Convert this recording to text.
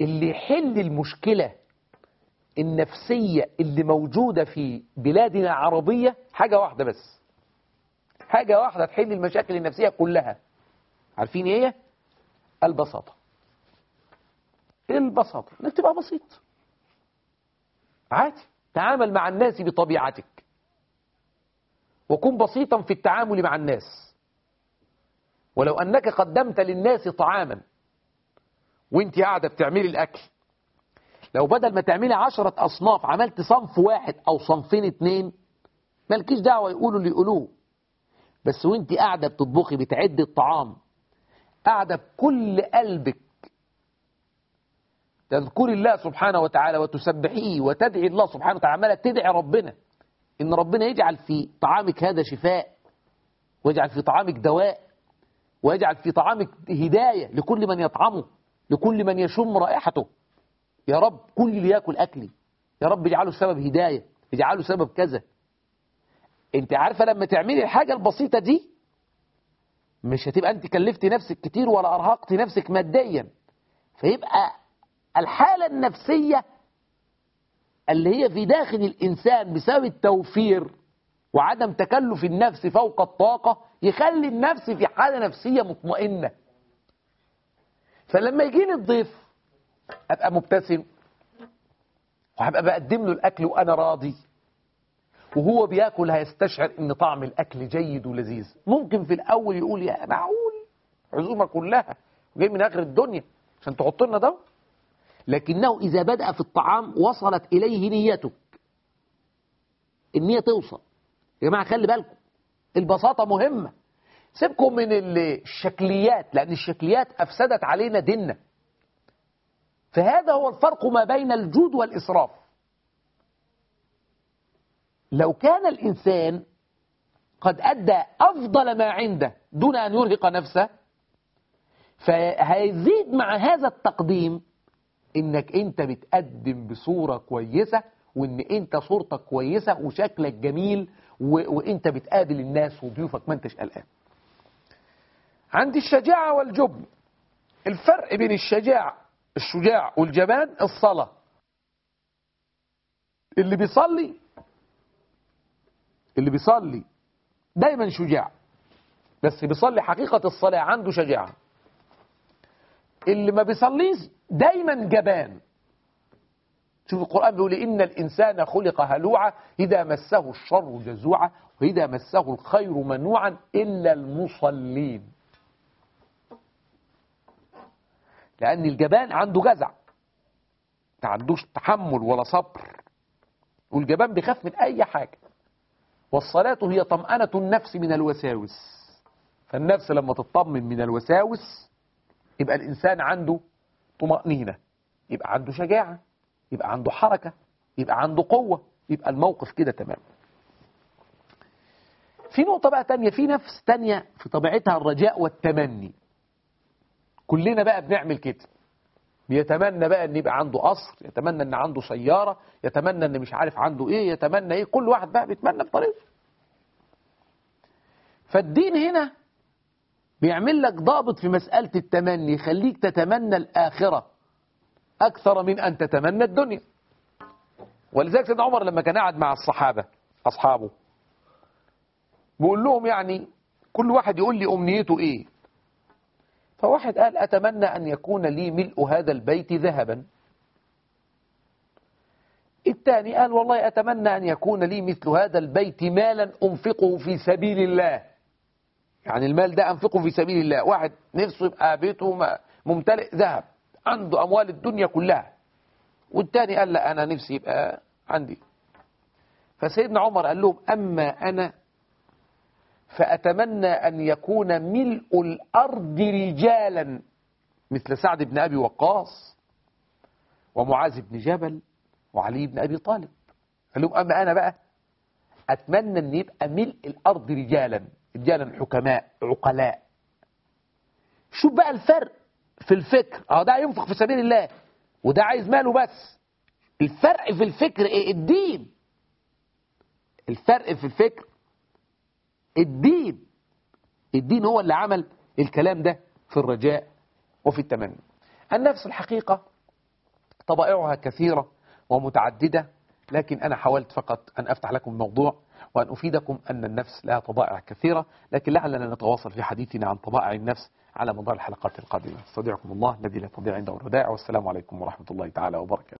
اللي يحل المشكلة النفسية اللي موجودة في بلادنا العربية حاجة واحدة بس، حاجة واحدة تحل المشاكل النفسية كلها. عارفين ايه؟ البساطة. البساطة، انك تبقى بسيط عادي، تعامل مع الناس بطبيعتك، وكن بسيطا في التعامل مع الناس. ولو أنك قدمت للناس طعاما وانت قاعدة بتعملي الأكل، لو بدل ما تعملي 10 أصناف عملت صنف واحد أو صنفين 2، مالكيش دعوة يقولوا اللي يقولوه. بس وانت قاعدة بتطبخي بتعدي الطعام، قاعدة بكل قلبك تذكري الله سبحانه وتعالى وتسبحيه وتدعي الله سبحانه وتعالى، عمالة تدعي ربنا إن ربنا يجعل في طعامك هذا شفاء، ويجعل في طعامك دواء، ويجعل في طعامك هداية لكل من يطعمه، لكل من يشم رائحته. يا رب كل اللي ياكل أكلي، يا رب اجعله سبب هداية، اجعله سبب كذا. انت عارفة لما تعملي الحاجة البسيطة دي مش هتبقى انت كلفتي نفسك كتير ولا أرهقتي نفسك ماديا، فيبقى الحالة النفسية اللي هي في داخل الإنسان بسبب التوفير وعدم تكلف النفس فوق الطاقة يخلي النفس في حالة نفسية مطمئنة. فلما يجيني الضيف أبقى مبتسم، وهبقى بقدم له الأكل وأنا راضي، وهو بياكل هيستشعر إن طعم الأكل جيد ولذيذ. ممكن في الأول يقول يا معقول عزومة كلها جاي من آخر الدنيا عشان تحط لنا ده، لكنه إذا بدأ في الطعام وصلت إليه نيتك، النية توصل. يا جماعة خلي بالكم، البساطة مهمة. سيبكم من الشكليات، لأن الشكليات أفسدت علينا ديننا. فهذا هو الفرق ما بين الجود والإسراف. لو كان الإنسان قد أدى أفضل ما عنده دون أن يرهق نفسه، فهيزيد مع هذا التقديم إنك أنت بتقدم بصورة كويسة، وإن أنت صورتك كويسة وشكلك جميل، وإنت بتقابل الناس وضيوفك ما أنتش قلقان. عند الشجاعة والجبن، الفرق بين الشجاع والجبان الصلاة. اللي بيصلي دايما شجاع، بس بيصلي حقيقة الصلاة عنده شجاعة. اللي ما بيصليش دايما جبان. شوف القرآن بيقول إن الإنسان خلق هلوعا إذا مسه الشر جزوعا وإذا مسه الخير منوعا إلا المصلين. لأن الجبان عنده جزع، ما عندوش تحمل ولا صبر، والجبان بيخاف من أي حاجة. والصلاة هي طمأنة النفس من الوساوس. فالنفس لما تطمن من الوساوس يبقى الإنسان عنده طمأنينة، يبقى عنده شجاعة، يبقى عنده حركة، يبقى عنده قوة، يبقى الموقف كده تمام. في نقطة بقى تانية، في نفس تانية في طبيعتها الرجاء والتمني. كلنا بقى بنعمل كده، بيتمنى بقى ان يبقى عنده قصر، يتمنى ان عنده سيارة، يتمنى ان مش عارف عنده ايه، يتمنى ايه، كل واحد بقى بيتمنى بطريقته. فالدين هنا بيعمل لك ضابط في مسألة التمني، يخليك تتمنى الآخرة أكثر من أن تتمنى الدنيا. ولذلك سيدنا عمر لما كان قاعد مع أصحابه بيقول لهم يعني كل واحد يقول لي أمنيته إيه. فواحد قال أتمنى أن يكون لي ملء هذا البيت ذهبا. الثاني قال والله أتمنى أن يكون لي مثل هذا البيت مالا أنفقه في سبيل الله، يعني المال ده أنفقه في سبيل الله. واحد نفسه يبقى بيته ممتلئ ذهب، عنده أموال الدنيا كلها. والثاني قال لا أنا نفسي يبقى عندي. فسيدنا عمر قال لهم أما أنا فأتمنى أن يكون ملء الأرض رجالا مثل سعد بن أبي وقاص ومعاذ بن جبل وعلي بن أبي طالب. قال لهم أما أنا بقى أتمنى أن يبقى ملء الأرض رجالا حكماء عقلاء. شوف بقى الفرق في الفكر. ده ينفق في سبيل الله وده عايز ماله بس. الفرق في الفكر ايه؟ الدين. الفرق في الفكر الدين هو اللي عمل الكلام ده في الرجاء وفي التمني. النفس الحقيقة طبائعها كثيرة ومتعددة، لكن أنا حاولت فقط أن أفتح لكم الموضوع وأن أفيدكم أن النفس لها طبائع كثيرة، لكن لعلنا نتواصل في حديثنا عن طبائع النفس على مدار الحلقات القادمة. استودعكم الله الذي لا تضيع عنده الودائع، والسلام عليكم ورحمة الله تعالى وبركاته.